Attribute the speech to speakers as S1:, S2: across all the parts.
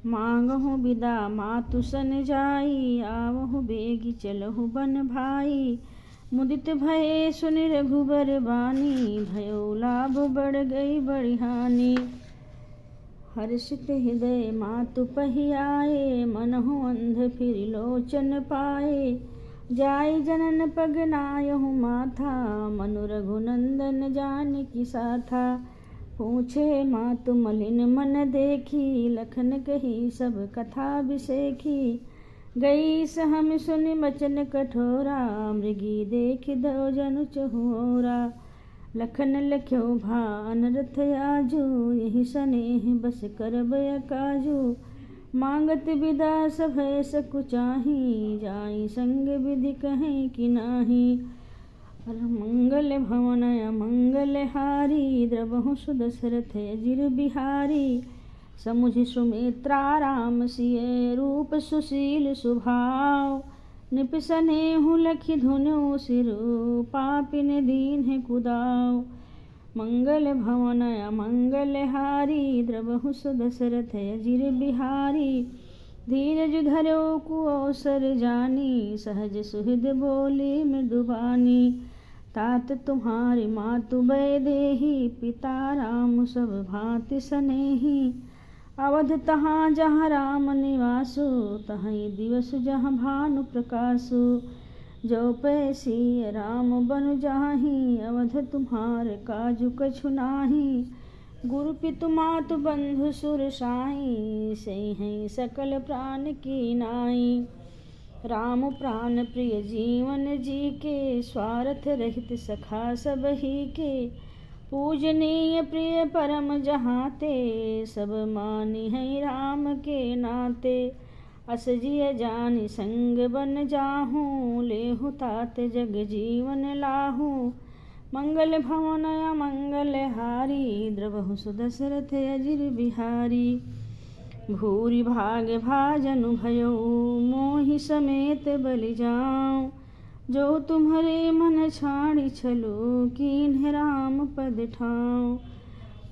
S1: मांगहु बिदा मातु सन जाई, आवहु बेगी चलहु बन भाई। मुदित भये सुनि रघुबर बानी, भयो लाभ बढ़ गई बड़ी हानि। हर्षित हृदय मातु पहि आए, मनहु अंध फिर लोचन पाए। जाई जनन पग नायहु माथा, मनु रघुनंदन जानकी साथा। पूछे मातु मलिन मन देखी, लखन कही सब कथा बिसेखी। गई सहम सुनि बचन कठोरा, मृगी देख दो जनु चहुरा। लखन लख्यो भान रथ आजू, यही स्नेह बस करब काजू। मांगत बिदा सभय सकुचाही, जाई संग विधि कहें कि नाही। मंगल भवन अमंगल हारी, द्रवहु सुदशरथ अजिर बिहारी। समुझ सुमित्रा राम सिय, रूप सुशील सुभाव। निप स्नेहु लखि धुनु सिरु, पापिन दीन्ह कुदाव। मंगल भवन अमंगल हारी, द्रवहु सुदशरथ अजिर बिहारी। धीरज धरो कुअवसर जानी, सहज सुहृद बोली मृदुबानी। तात तुम्हारी मातु वैदेही, पिता राम सब भांति स्नेही। अवध तहाँ जहाँ राम निवासु, तहीं दिवस जहाँ भानु प्रकाशु। जो पै सिय राम बन जाहि, अवध तुम्हार काजु कछु नाही। गुरु पितु मातु बंधु सुर साई, सेई सकल प्राण की नाई। राम प्राण प्रिय जीवन जी के, स्वार्थ रहित सखा सब ही के। पूजनीय प्रिय परम जहाते, सब मानी है राम के नाते। अस जिय जानि संग बन जाहूँ, लेहु तात जग जीवन लाहू। मंगल भवन अमंगल हारी, द्रवहु सुदशरथ अजिर बिहारी। भूरि भाग भाजनु भयो, मोहि समेत बलि जाऊं। जो तुम्हारे मन छाड़ी छलो, कीन्ह राम पद ठाऊं।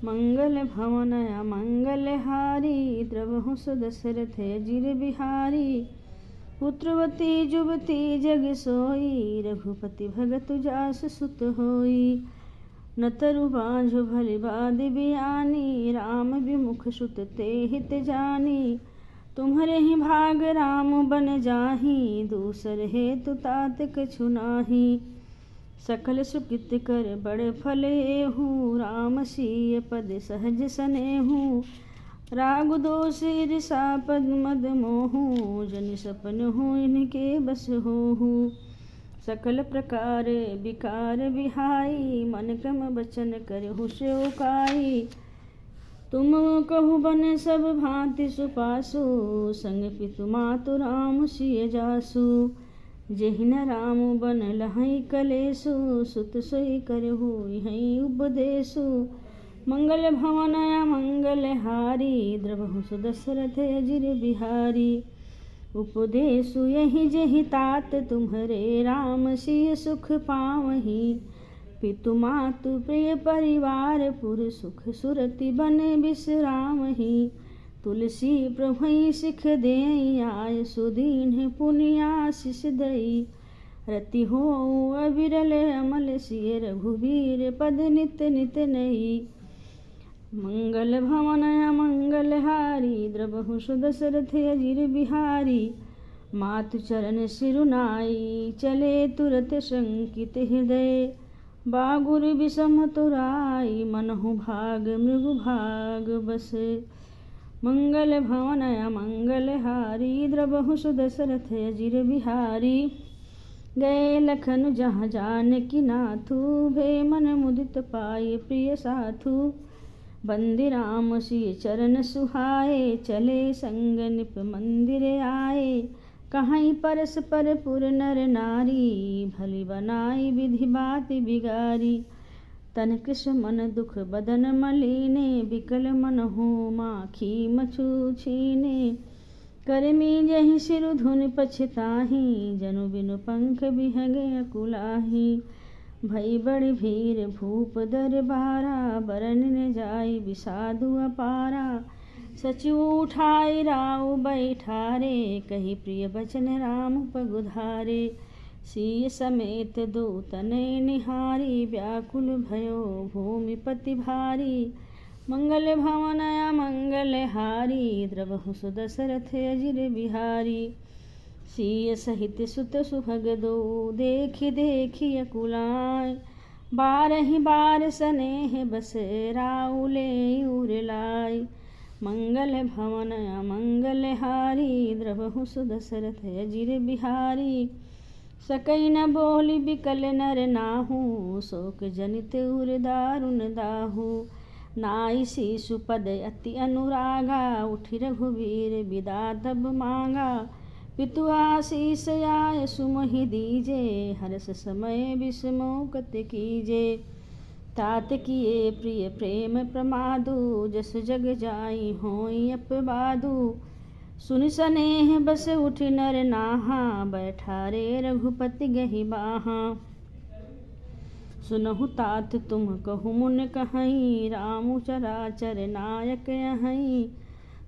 S1: मंगल भवन अमंगल हारी, द्रवहु सुदशरथ अजिर बिहारी। पुत्रवती जुबती जग सोई, रघुपति भगत जास सुत होई। न तरु बाँझु भली बादि बियानी, राम विमुख सुत ते हित जानी। तुम्हरे ही भाग राम बन जाहि, दूसर हेतु तात कछु नाही। सकल सुकृत कर बड़ फल एहु, राम सिय पद सहज सनेहु। राग दोष ईर्षा पद मद मोहु, जनि सपन हो इनके बस होहु। सकल प्रकार विकार विहाई, मन क्रम बचन करहु स्यो काई। तुम कहु बन सब भांति सुपासु, संग पितु मातु राम सिय जासु। जेहि न राम बन लहै कलेसु, सुत सोई करहु यहीं उपदेसु। मंगल भवन अमंगल हारी, द्रवहु सुदशरथ अजिर बिहारी। उपदेसु यहि जेहि तात तुम्हरे, राम सिय सुख पावहीं। पितु मातु प्रिय परिवार, पुर सुख सुरति बन बिसरामहि। तुलसी प्रभुइ सिख देई, आय सुदीन्ह पुनि आशीष दई। रति होऊ अविरल अमल सिय, रघुबीर पद नित नित नई। मंगल भवन अमंगल हारी, द्रवहु सुदशरथ अजिर बिहारी। मातु चरण सिरुनाई, चले तुरत शंकित हृदय। बागुर विषम तुराई, मनहु भाग मृगु भाग बस। मंगल भवन अमंगल हारी, द्रवहु सुदशरथ अजिर बिहारी। गए लखन जहाँ जानकी नाथु, भे मन मुदित पाए प्रिय साथु। बंदी राम सिय चरण सुहाए, चले संग निप मंदिर आए। कहीं परस्पर पुर नर नारी, भली बनाई विधि बात बिगारी। तन कृष मन दुख बदन मलीने, बिकल मन हो माखी मछु छीने। करमी जहि सिरु धुन पछताही, जनु बिनु पंख बिहगे अकुलाही। भई बड़ भीर भूप दरबारा, बरन न जाई विषादु अपारा। सचिव उठाई राउ बैठारे, कही प्रिय बचन राम पगुधारे। सिय समेत दूतने निहारी, व्याकुल भयो भूमिपति भारी। मंगल भवन अमंगल हारी, द्रवहु सुदशरथ अजिर बिहारी। सिय सहित सुत सुभग दो, देखि देखि अकुलाय। बारहि बार सनेह बस, राउ ले उर लाय। मंगल भवन अमंगल हारी, द्रवहु सुदशरथ अजिर बिहारी। सकई न बोली बिकल नर नाहु, शोक जनित उर दारुण दाहु। नाई शिशु पद अति अनुरागा, उठि रघुवीर बिदा तब मांगा। पितु आशीष आय सुमहि दीजे, हर्ष समय विषमो कत कीजे। तात किए प्रिय प्रेम प्रमादु, जस जग जाई होई अपबादु। सुन सनेह बस उठि नर नाहा, बैठारे रघुपति गहि बाहा। सुनहु तात तुम कहु मुन कहई, रामु चराचर नायक अहई।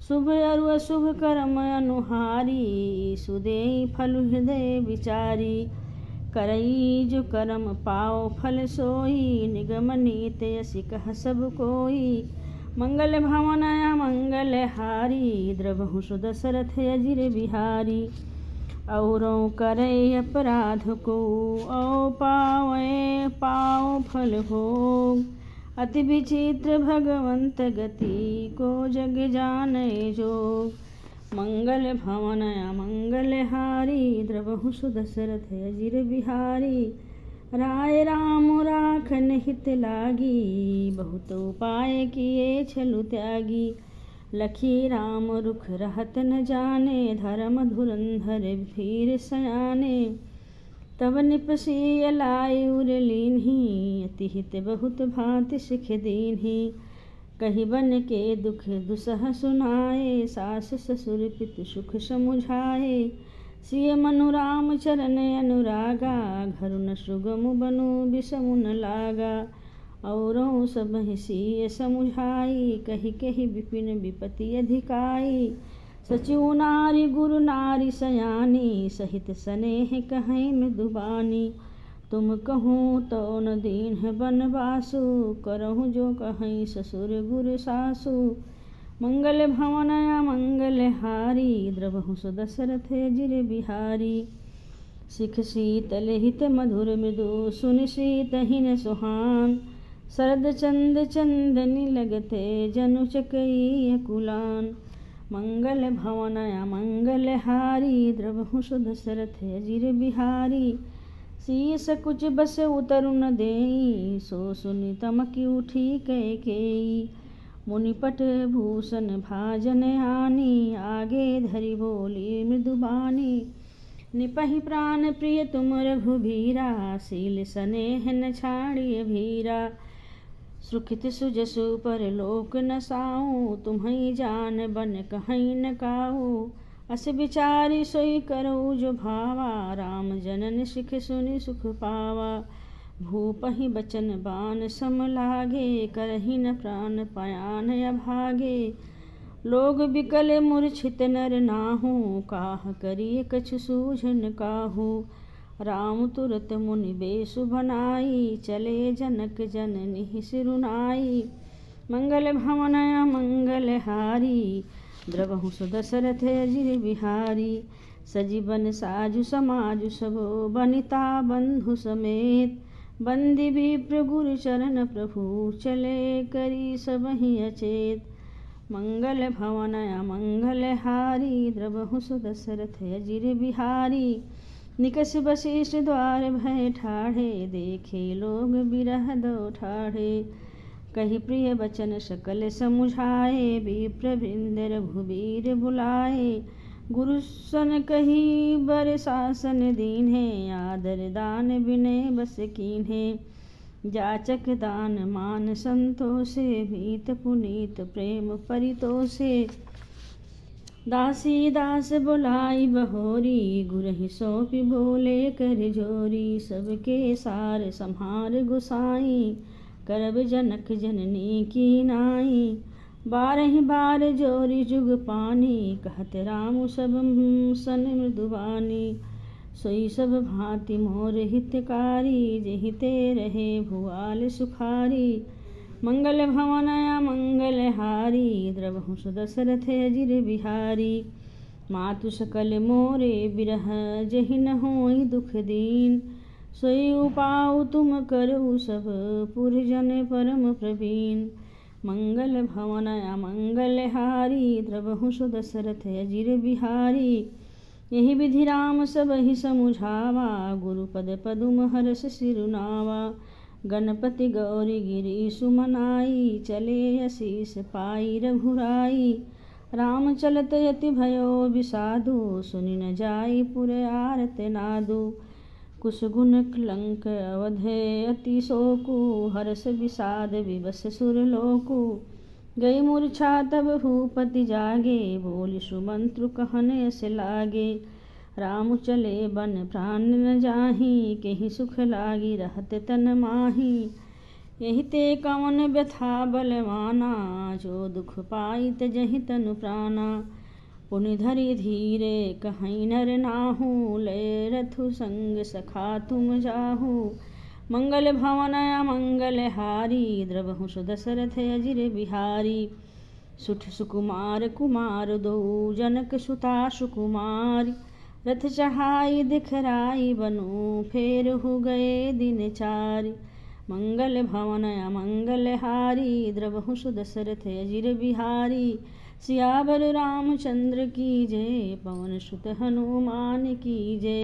S1: शुभ अरु अशुभ कर्म अनुहारी, सुदेई फल हृदय विचारी। करई जो कर्म पाओ फल सोई, निगम नीत यसि कह सब कोई। मंगल भवन अमंगल हारी, द्रवहु सुदशरथ अजिर बिहारी। औरों करई अपराध को, औ पावै पाओ फल भोग। अति विचित्र भगवंत गति, को जग जानै जोग। मंगल भवन अमंगल हारी, द्रवहु सुदशरथ अजिर बिहारी। राय राम राखन हित लागी, बहुत उपाय किए छलु त्यागी। लखी राम रुख रहत न जाने, धर्म धुरंधर भीर सयाने। तब निपसी लाई उर लीन्ही, अति हित बहुत भांति सिख दीन्ही। कही बन के दुख दुसह सुनाए, सास ससुर पितु सुख समुझाए। सिय मनु राम चरण अनुरागा, घर न सुगम बनु बिषमु न लागा। औरों सबहि सिय समुझाई, कही कही विपिन विपति अधिकाई। सचिव नारी गुरु नारी सयानी, सहित स्नेह कहें मृदुबानी। तुम कहूँ तो न दीन्ह बनवासु, करहु जो कहें ससुर गुरु सासु। मंगल भवन अमंगल हारी, द्रवहु सुदशरथ अजिर बिहारी। सिख शीतल हित मधुर मृदु, सुनि शीतहिन सुहान। शरद चंद चंदनी लगते, जनु चकई अकुलान। मंगल भवन अमंगल हारी, द्रवहु सुदशरथ अजिर बिहारी। सिय सकुच बस उतरु न देई, सो सुनि तमकि उठी कैकेयी। मुनिपट भूषण भाजन आनी, आगे धरि बोली मृदुबानी। निपहि प्राण प्रिय तुम रघुबीरा, शील स्नेह न छाड़िय भीरा। सुखित सुजसु पर लोक न साऊं, तुम्हई जान बन कहीं न काऊ। अस विचारी सोई करऊ जो भावा, राम जनन सिख सुनि सुख पावा। भूपहि बचन बान सम लागे, करहि न प्राण पयान अभागे। लोग बिकल मूर्छित नर नाहु, काह करिय कछु सूझन काहू। राम तुरत मुनि बेसु बनाई, चले जनक जननि सिरुनाई। मंगल भवन अमंगल हारी, द्रवहु सुदशरथ अजिर बिहारी। सजीवन साजु समाजु सबो, बनिता बंधु समेत। बंदी विप्र गुरु चरण प्रभु, चले करी सबहि अचेत। मंगल भवन अमंगल हारी, द्रवहु सुदशरथ अजिर बिहारी। निकष वशिष्ठ द्वार भय ठाढ़े, देखे लोग बिरह दो ठाढ़े। कही प्रिय बचन सकल समुझाए, विप्र वृंद रघुबीर बुलाए। गुरु सन कही बर शासन दीन्हे, आदर दान विनय बस कीन्हे। जाचक दान मान संतोषे, भीत पुनीत प्रेम परितोषे। दासी दास बुलाई बहोरी, गुरहि सौंपि बोले कर जोरी। सबके सार सम्हार गुसाई, करब जनक जननी की नाई। बारह बार जोरी जुग पानी, कहत राम सब सन मृदुबानी। सोई सब भांति मोर हितकारी, जेहिते रहे भुआल सुखारी। मंगल भवन मंगल हारी, द्रवहु सुदशरथ अजिर बिहारी। मातु सकल मोरे बिरह, जहि न होई दुख दीन। सोई उपाउ तुम करऊ सब, पुरजन परम प्रवीण। मंगल भवन मंगल हारी, द्रवहु सुदशरथ अजिर बिहारी। यही विधि राम सबहि समुझावा, गुरुपद पदुम हरष सिरुनावा। गणपति गौरी गिरी सुमनाई, चले असीस पाई रघुराई। राम चलत यति भयो विषादु, सुनि न जाई पुर आरत नादु। कुश गुण कलंक अवध अति शोकु, हर्ष विषाद विवश सुरलोकु। गई मूर्छा तब भूपति जागे, बोली सुमंत्रु कहन यस लागे। राम चले बन प्राण न जाहि, केहि सुख लागी रहत तन माही। यही ते कवन व्यथा बलवाना, जो दुख पाई तजहि तनु प्राणा। पुनि धरि धीरे कहीं नर नाहु, लय रथु संग सखा तुम जाहु। मंगल भवन मंगल हारी, द्रवहु सुदशरथ अजिर बिहारी। सुठ सुकुमार कुमार दो, जनक सुता सुकुमारी। रथ चढ़ाई दिखराई बनु, फेर हो गए दिन चारि। मंगल भवन मंगल हारी, द्रवहु सुदशरथ अजिर बिहारी। सियावर रामचंद्र की जय, पवन सुत हनुमान की जय।